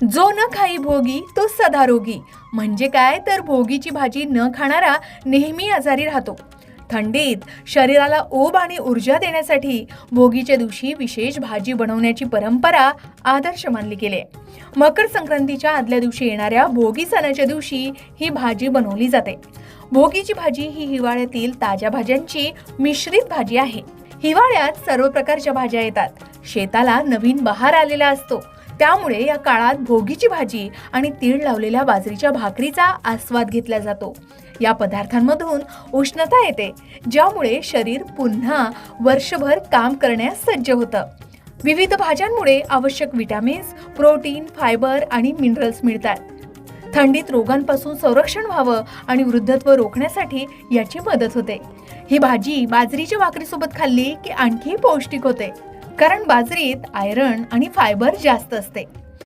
जो न खाई भोगी तो सदा रोगी. म्हणजे काय तर भोगीची भाजी न खाणारा नेहमी आजारी राहतो. थंडीत शरीराला ओब आणि ऊर्जा देण्यासाठी भोगीच्या दिवशी विशेष भाजी बनवण्याची परंपरा आदर्श मानली गेली आहे. मकर संक्रांतीच्या आदल्या दिवशी येणाऱ्या भोगी सणाच्या दिवशी ही भाजी बनवली जाते. भोगीची भाजी ही हिवाळ्यातील ताज्या भाज्यांची मिश्रित भाजी आहे. हिवाळ्यात सर्व प्रकारच्या भाज्या येतात. शेताला नवीन बहार आलेला असतो. त्यामुळे या काळात भोगीची भाजी आणि तीळ लावलेल्या बाजरीच्या भाकरीचा आस्वाद घेतला जातो. या पदार्थांमधून उष्णता येते, ज्यामुळे शरीर पुन्हा वर्षभर काम करण्यास सज्ज होतं. विविध भाज्यांमुळे आवश्यक विटॅमिन्स, प्रोटीन, फायबर आणि मिनरल्स मिळतात. थंडीत रोगांपासून संरक्षण व्हावं आणि वृद्धत्व रोखण्यासाठी याची मदत होते. ही भाजी बाजरीच्या भाकरीसोबत खाल्ली की आणखी पौष्टिक होते, कारण बाजरीत आयरन आणि फायबर जास्त असते.